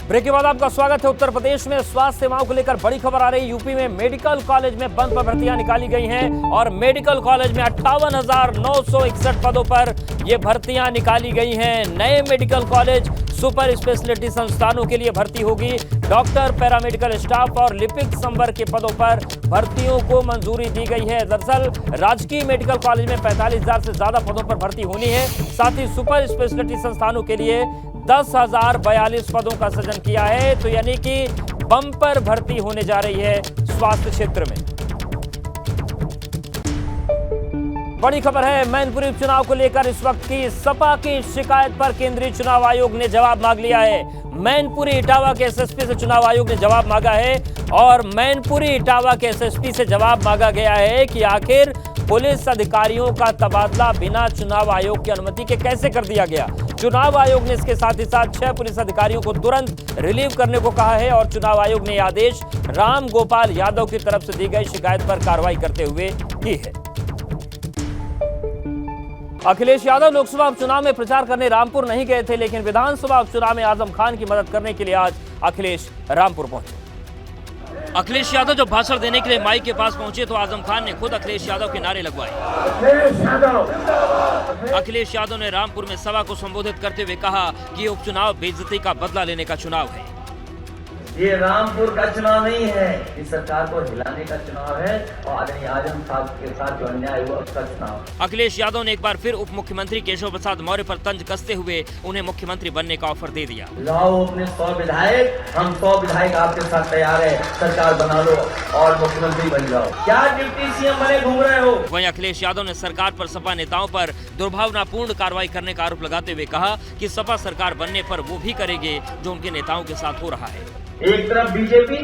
Break के बाद आपका स्वागत है। उत्तर प्रदेश में स्वास्थ्य सेवाओं को लेकर बड़ी खबर आ रही है। यूपी में मेडिकल कॉलेज में बंद पर भर्तियां निकाली गई हैं और मेडिकल कॉलेज में 58,961 पदों पर ये भर्तियां निकाली गई हैं। नए मेडिकल कॉलेज सुपर स्पेशलिटी संस्थानों के लिए भर्ती होगी। डॉक्टर, पैरामेडिकल स्टाफ और लिपिक संवर्ग के पदों पर भर्तियों को मंजूरी दी गई है। दरअसल राजकीय मेडिकल कॉलेज में 45,000 से ज्यादा पदों पर भर्ती होनी है। साथ ही सुपर स्पेशलिटी संस्थानों के लिए 10,042 पदों का सृजन किया है। तो यानी कि बम्पर भर्ती होने जा रही है स्वास्थ्य क्षेत्र में। बड़ी खबर है, मैनपुरी उपचुनाव को लेकर इस वक्त की सपा की शिकायत पर केंद्रीय चुनाव आयोग ने जवाब मांग लिया है। मैनपुरी इटावा के एसएसपी से चुनाव आयोग ने जवाब मांगा है और मैनपुरी इटावा के एसएसपी से जवाब मांगा गया है कि आखिर पुलिस अधिकारियों का तबादला बिना चुनाव आयोग की अनुमति के कैसे कर दिया गया। चुनाव आयोग ने इसके साथ ही साथ 6 पुलिस अधिकारियों को तुरंत रिलीव करने को कहा है और चुनाव आयोग ने यह आदेश राम गोपाल यादव की तरफ से दी गई शिकायत पर कार्रवाई करते हुए की है। अखिलेश यादव लोकसभा उपचुनाव में प्रचार करने रामपुर नहीं गए थे, लेकिन विधानसभा उपचुनाव में आजम खान की मदद करने के लिए आज अखिलेश रामपुर पहुंचे। अखिलेश यादव जब भाषण देने के लिए माइक के पास पहुंचे तो आजम खान ने खुद अखिलेश यादव के नारे लगवाए। अखिलेश यादव ने रामपुर में सभा को संबोधित करते हुए कहा कि ये उपचुनाव बेइज्जती का बदला लेने का चुनाव है। ये रामपुर का चुनाव नहीं है, इस सरकार को हिलाने का चुनाव है और आजम खान के साथ जो अन्याय हुआ उसका चुनाव। अखिलेश यादव ने एक बार फिर उप मुख्यमंत्री केशव प्रसाद मौर्य पर तंज कसते हुए उन्हें मुख्यमंत्री बनने का ऑफर दे दिया। लाओ अपने 100 विधायक, हम 100 विधायक आपके साथ तैयार है, सरकार बना लो और मुख्यमंत्री बन जाओ। क्या डिप्टी सीएम बने घूम रहे हो। वहीं अखिलेश यादव ने सरकार पर सपा नेताओं पर दुर्भावनापूर्ण कार्रवाई करने का आरोप लगाते हुए कहा कि सपा सरकार बनने पर वो भी करेंगे जो उनके नेताओं के साथ हो रहा है। एक तरफ बीजेपी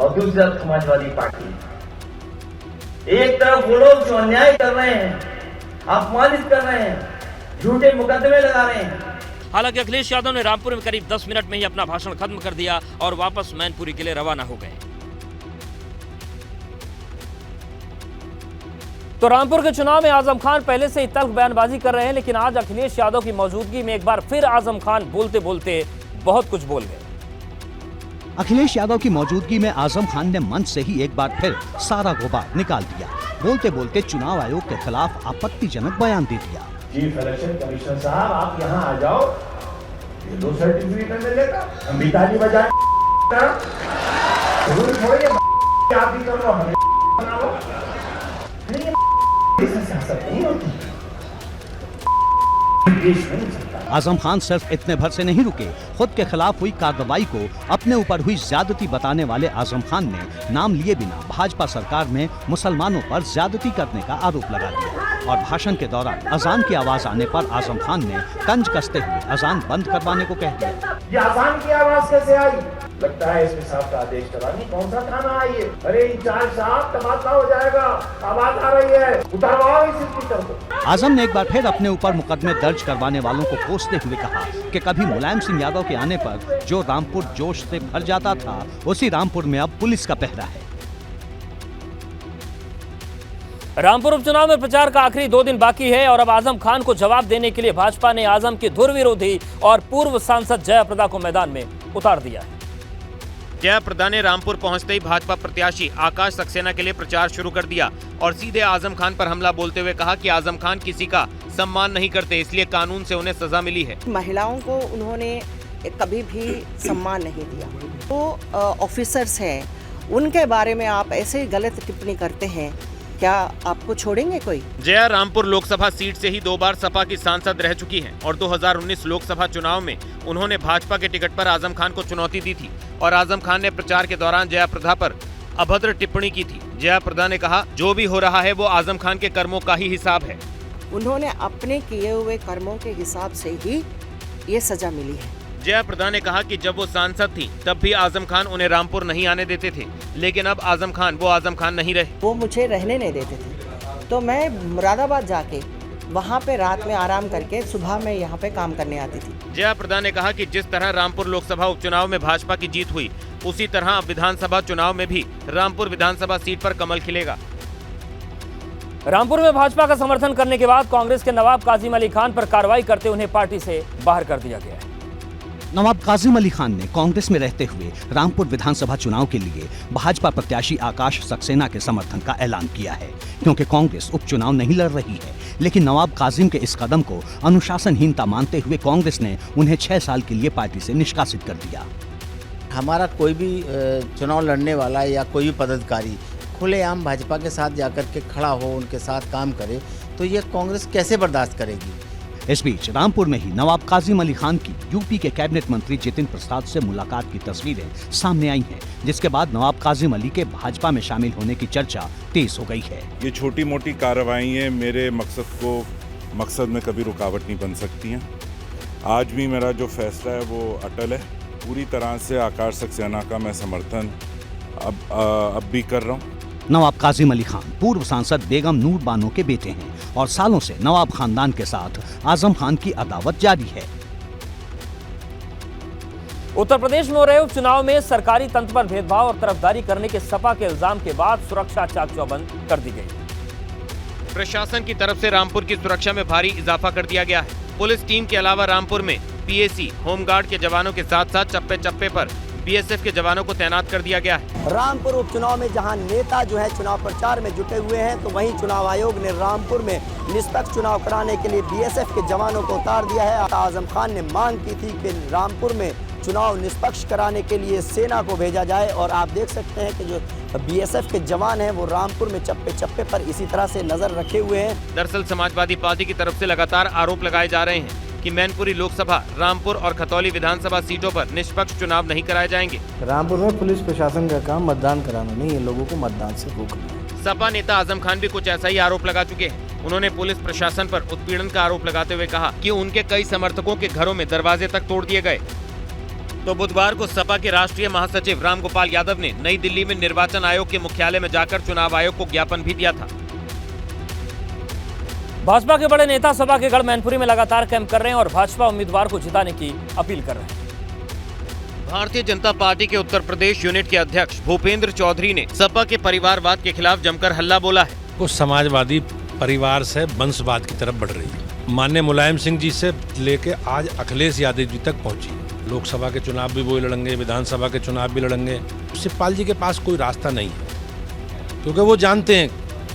और दूसरी तरफ समाजवादी पार्टी। एक तरफ वो लोग जो अन्याय कर रहे हैं, अपमानित कर रहे हैं, झूठे मुकदमे लगा रहे हैं। हालांकि अखिलेश यादव ने रामपुर में करीब 10 मिनट में ही अपना भाषण खत्म कर दिया और वापस मैनपुरी के लिए रवाना हो गए। तो रामपुर के चुनाव में आजम खान पहले से ही तल्ख बयानबाजी कर रहे हैं, लेकिन आज अखिलेश यादव की मौजूदगी में एक बार फिर आजम खान बोलते बोलते बहुत कुछ बोल गए। अखिलेश यादव की मौजूदगी में आजम खान ने मंच से ही एक बार फिर सारा गुबार निकाल दिया। बोलते बोलते चुनाव आयोग के खिलाफ आपत्तिजनक बयान दे दिया। चीफ इलेक्शन कमिश्नर साहब, आप यहाँ आ जाओ, ये 2 सर्टिफिकेट मिलेगा, हम भी ताली बजाएं। जरूरी थोड़ी है आप भी कर लो, हमें बनाओ। नहीं, सियासत नहीं होती। आजम खान सिर्फ इतने भर से नहीं रुके, खुद के खिलाफ हुई कार्रवाई को अपने ऊपर हुई ज्यादती बताने वाले आजम खान ने नाम लिए बिना भाजपा सरकार में मुसलमानों पर ज्यादती करने का आरोप लगा दिया और भाषण के दौरान अजान की आवाज आने पर आजम खान ने तंज कसते हुए अजान बंद करवाने को कह दिया। ये अजान की आवाज कैसे आई? लगता है इसमें साहब का आदेश चला नहीं। कौन सा थाना है ये? अरे इंचार्ज साहब, तबादला हो जाएगा, आवाज आ रही है, उतारवाओ इस स्पीकर को। आजम ने एक बार फिर अपने ऊपर मुकदमे दर्ज करवाने वालों को कोसते हुए कहा कि कभी मुलायम सिंह यादव के आने पर जो रामपुर जोश से भर जाता था, उसी रामपुर में अब पुलिस का पहरा है। रामपुर उपचुनाव में प्रचार का आखिरी 2 दिन बाकी है और अब आजम खान को जवाब देने के लिए भाजपा ने आजम की धुर विरोधी और पूर्व सांसद जयाप्रदा को मैदान में उतार दिया है। जयाप्रदा ने रामपुर पहुंचते ही भाजपा प्रत्याशी आकाश सक्सेना के लिए प्रचार शुरू कर दिया और सीधे आजम खान पर हमला बोलते हुए कहा कि आजम खान किसी का सम्मान नहीं करते, इसलिए कानून से उन्हें सजा मिली है। महिलाओं को उन्होंने कभी भी सम्मान नहीं दिया। तो ऑफिसर्स हैं, उनके बारे में आप ऐसे गलत टिप्पणी करते हैं, क्या आपको छोड़ेंगे कोई? जया रामपुर लोकसभा सीट से ही 2 बार सपा की सांसद रह चुकी हैं और 2019 लोकसभा चुनाव में उन्होंने भाजपा के टिकट पर आजम खान को चुनौती दी थी और आजम खान ने प्रचार के दौरान जयाप्रदा पर अभद्र टिप्पणी की थी। जयाप्रदा ने कहा, जो भी हो रहा है वो आजम खान के कर्मों का ही हिसाब है। उन्होंने अपने किए हुए कर्मों के हिसाब से ही ये सजा मिली है। जयाप्रदा ने कहा कि जब वो सांसद थी तब भी आजम खान उन्हें रामपुर नहीं आने देते थे, लेकिन अब आजम खान वो आजम खान नहीं रहे। वो मुझे रहने नहीं देते थे, तो मैं मुरादाबाद जाके वहाँ पे रात में आराम करके सुबह में यहाँ पे काम करने आती थी। जयाप्रदा ने कहा कि जिस तरह रामपुर लोकसभा उपचुनाव में भाजपा की जीत हुई, उसी तरह विधानसभा चुनाव में भी रामपुर विधानसभा सीट पर कमल खिलेगा। रामपुर में भाजपा का समर्थन करने के बाद कांग्रेस के नवाब काजिम अली खान पर कार्रवाई करते उन्हें पार्टी से बाहर कर दिया गया है। नवाब काजिम अली खान ने कांग्रेस में रहते हुए रामपुर विधानसभा चुनाव के लिए भाजपा प्रत्याशी आकाश सक्सेना के समर्थन का ऐलान किया है, क्योंकि कांग्रेस उपचुनाव नहीं लड़ रही है। लेकिन नवाब काजिम के इस कदम को अनुशासनहीनता मानते हुए कांग्रेस ने उन्हें 6 साल के लिए पार्टी से निष्कासित कर दिया। हमारा कोई भी चुनाव लड़ने वाला या कोई भी पदाधिकारी खुलेआम भाजपा के साथ जाकर के खड़ा हो, उनके साथ काम करे, तो ये कांग्रेस कैसे बर्दाश्त करेगी। इस बीच रामपुर में ही नवाब काजिम अली खान की यूपी के कैबिनेट मंत्री जितिन प्रसाद से मुलाकात की तस्वीरें सामने आई हैं, जिसके बाद नवाब काजिम अली के भाजपा में शामिल होने की चर्चा तेज हो गई है। ये छोटी मोटी कार्रवाइयाँ मेरे मकसद में कभी रुकावट नहीं बन सकती हैं। आज भी मेरा जो फैसला है वो अटल है। पूरी तरह से आकाश सक्सेना का मैं समर्थन अब भी कर रहा हूँ। नवाब काजिम अली खान पूर्व सांसद बेगम नूर बानो के बेटे हैं और सालों से नवाब खानदान के साथ आजम खान की अदावत जारी है। उत्तर प्रदेश में हो रहे उपचुनाव में सरकारी तंत्र पर भेदभाव और तरफदारी करने के सपा के इल्जाम के बाद सुरक्षा चाक चौबंद कर दी गई। प्रशासन की तरफ से रामपुर की सुरक्षा में भारी इजाफा कर दिया गया है। पुलिस टीम के अलावा रामपुर में पीएसी, होमगार्ड के जवानों के साथ साथ चप्पे चप्पे पर बीएसएफ के जवानों को तैनात कर दिया गया है। रामपुर उपचुनाव में जहां नेता जो है चुनाव प्रचार में जुटे हुए हैं, तो वहीं चुनाव आयोग ने रामपुर में निष्पक्ष चुनाव कराने के लिए बीएसएफ के जवानों को उतार दिया है। आजम खान ने मांग की थी कि रामपुर में चुनाव निष्पक्ष कराने के लिए सेना को भेजा जाए, और आप देख सकते हैं कि जो बीएसएफ के जवान हैं वो रामपुर में चप्पे चप्पे पर इसी तरह से नजर रखे हुए हैं। दरअसल समाजवादी पार्टी की तरफ से लगातार आरोप लगाए जा रहे हैं कि मैनपुरी लोकसभा, रामपुर और खतौली विधानसभा सीटों पर निष्पक्ष चुनाव नहीं कराए जाएंगे। रामपुर में पुलिस प्रशासन का काम मतदान कराना नहीं है, लोगों को मतदान से रोकना। सपा नेता आजम खान भी कुछ ऐसा ही आरोप लगा चुके हैं। उन्होंने पुलिस प्रशासन पर उत्पीड़न का आरोप लगाते हुए कहा कि उनके कई समर्थकों के घरों में दरवाजे तक तोड़ दिए गए। तो बुधवार को सपा के राष्ट्रीय महासचिव रामगोपाल यादव ने नई दिल्ली में निर्वाचन आयोग के मुख्यालय में जाकर चुनाव आयोग को ज्ञापन भी दिया था। भाजपा के बड़े नेता सपा के गढ़ मैनपुरी में लगातार कैंप कर रहे हैं और भाजपा उम्मीदवार को जिताने की अपील कर रहे हैं। भारतीय जनता पार्टी के उत्तर प्रदेश यूनिट के अध्यक्ष भूपेंद्र चौधरी ने सपा के परिवारवाद के खिलाफ जमकर हल्ला बोला है। कुछ समाजवादी परिवार से वंशवाद की तरफ बढ़ रही है। माननीय मुलायम सिंह जी से लेके आज अखिलेश यादव जी तक पहुंची। लोकसभा के चुनाव भी वो लड़ेंगे, विधानसभा के चुनाव भी लड़ेंगे। शिवपाल जी के पास कोई रास्ता नहीं है, क्योंकि वो जानते हैं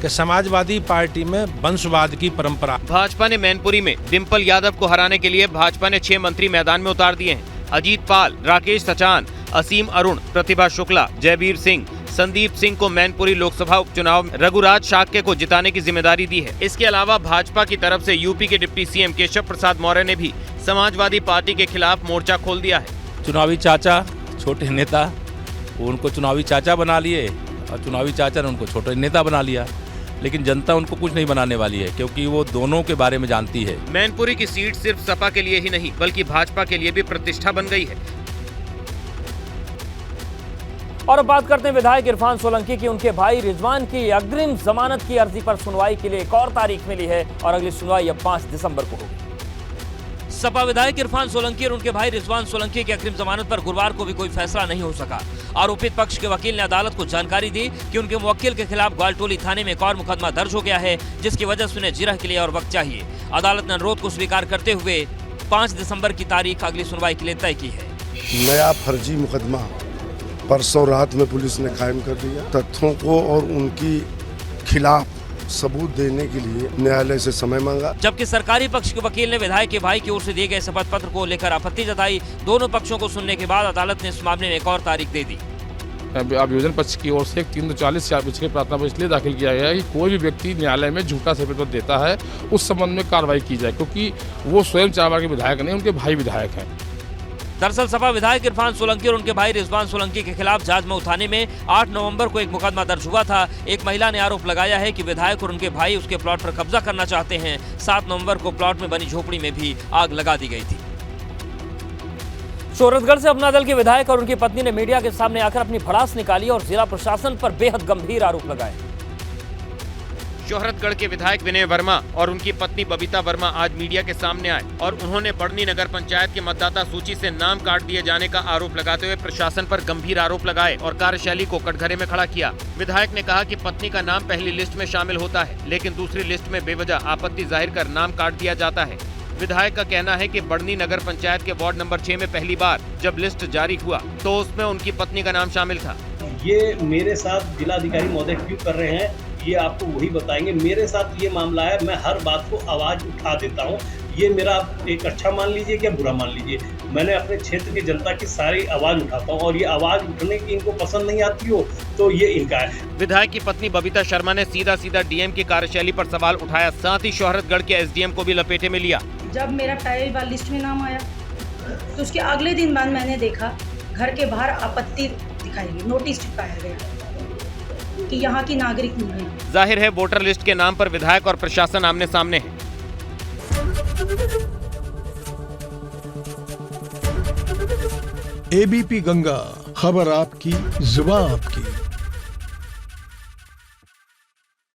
कि समाजवादी पार्टी में वंशवाद की परंपरा। भाजपा ने मैनपुरी में डिम्पल यादव को हराने के लिए भाजपा ने 6 मंत्री मैदान में उतार दिए हैं। अजीत पाल, राकेश सचान, असीम अरुण, प्रतिभा शुक्ला, जयवीर सिंह, संदीप सिंह को मैनपुरी लोकसभा उपचुनाव में रघुराज शाक्य को जिताने की जिम्मेदारी दी है। इसके अलावा भाजपा की तरफ से यूपी के डिप्टी सीएम केशव प्रसाद मौर्य ने भी समाजवादी पार्टी के खिलाफ मोर्चा खोल दिया है। चुनावी चाचा, छोटे नेता, उनको चुनावी चाचा बना लिए और चुनावी चाचा ने उनको छोटे नेता बना लिया, लेकिन जनता उनको कुछ नहीं बनाने वाली है, क्योंकि वो दोनों के बारे में जानती है। मैनपुरी की सीट सिर्फ सपा के लिए ही नहीं बल्कि भाजपा के लिए भी प्रतिष्ठा बन गई है। और अब बात करते हैं विधायक इरफान सोलंकी की। उनके भाई रिजवान की अग्रिम जमानत की अर्जी पर सुनवाई के लिए एक और तारीख मिली है और अगली सुनवाई अब 5 दिसंबर को होगी। सपा विधायक इरफान सोलंकी और उनके भाई रिजवान सोलंकी की अग्रिम जमानत पर गुरुवार को भी कोई फैसला नहीं हो सका। आरोपित पक्ष के वकील ने अदालत को जानकारी दी कि उनके मुवक्किल के खिलाफ ग्वालटोली थाने में एक और मुकदमा दर्ज हो गया है, जिसकी वजह से उन्हें जिरह के लिए और वक्त चाहिए। अदालत ने अनुरोध को स्वीकार करते हुए 5 दिसंबर की तारीख अगली सुनवाई के लिए तय की है। नया फर्जी मुकदमा परसों रात में पुलिस ने कायम कर दिया। तथ्यों को और उनकी खिलाफ सबूत देने के लिए न्यायालय से समय मांगा। जबकि सरकारी पक्ष के वकील ने विधायक के भाई की ओर से दिए गए शपथ पत्र को लेकर आपत्ति जताई। दोनों पक्षों को सुनने के बाद अदालत ने इस मामले में एक और तारीख दे दी। अभियोजन पक्ष की ओर से 340 से पिछले प्रार्थना पर इसलिए दाखिल किया गया है कि कोई भी व्यक्ति न्यायालय में झूठा शपथ पत्र देता है उस संबंध में कार्रवाई की जाए, क्योंकि वो स्वयं चावा के विधायक नहीं, उनके भाई विधायक हैं। दरअसल सपा विधायक इरफान सोलंकी और उनके भाई रिजवान सोलंकी के खिलाफ जाजमऊ थाने में 8 नवंबर को एक मुकदमा दर्ज हुआ था। एक महिला ने आरोप लगाया है कि विधायक और उनके भाई उसके प्लॉट पर कब्जा करना चाहते हैं। 7 नवंबर को प्लॉट में बनी झोपड़ी में भी आग लगा दी गई थी। शोहरतगढ़ से अपना दल के विधायक और उनकी पत्नी ने मीडिया के सामने आकर अपनी भड़ास निकाली और जिला प्रशासन पर बेहद गंभीर आरोप लगाए। शोहरतगढ़ के विधायक विनय वर्मा और उनकी पत्नी बबीता वर्मा आज मीडिया के सामने आए और उन्होंने बढ़नी नगर पंचायत के मतदाता सूची से नाम काट दिए जाने का आरोप लगाते हुए प्रशासन पर गंभीर आरोप लगाए और कार्यशैली को कटघरे में खड़ा किया। विधायक ने कहा कि पत्नी का नाम पहली लिस्ट में शामिल होता है, लेकिन दूसरी लिस्ट में बेवजह आपत्ति जाहिर कर नाम काट दिया जाता है। विधायक का कहना है कि बढ़नी नगर पंचायत के वार्ड नंबर 6 में पहली बार जब लिस्ट जारी हुआ तो उसमें उनकी पत्नी का नाम शामिल था। ये मेरे साथ जिलाधिकारी महोदय क्यों कर रहे हैं, ये आपको वही बताएंगे। मेरे साथ ये मामला है, मैं हर बात को आवाज उठा देता हूँ। ये मेरा एक अच्छा मान लीजिए क्या बुरा मान लीजिए, मैंने अपने क्षेत्र की जनता की सारी आवाज उठाता हूँ और ये आवाज उठने की इनको पसंद नहीं आती हो तो ये इनका है। विधायक की पत्नी बबीता शर्मा ने सीधा डीएम की कार्यशैली पर सवाल उठाया, साथ ही शोहरतगढ़ के एसडीएम को भी लपेटे में लिया। जब मेरा पहली बार लिस्ट में नाम आया तो उसके अगले दिन बाद मैंने देखा घर के बाहर आपत्ति दिखाई गई, नोटिस चिपकाया गया कि यहाँ की नागरिक नहीं है। जाहिर है वोटर लिस्ट के नाम पर विधायक और प्रशासन आमने सामने है। एबीपी गंगा, खबर आपकी, जुबान आपकी।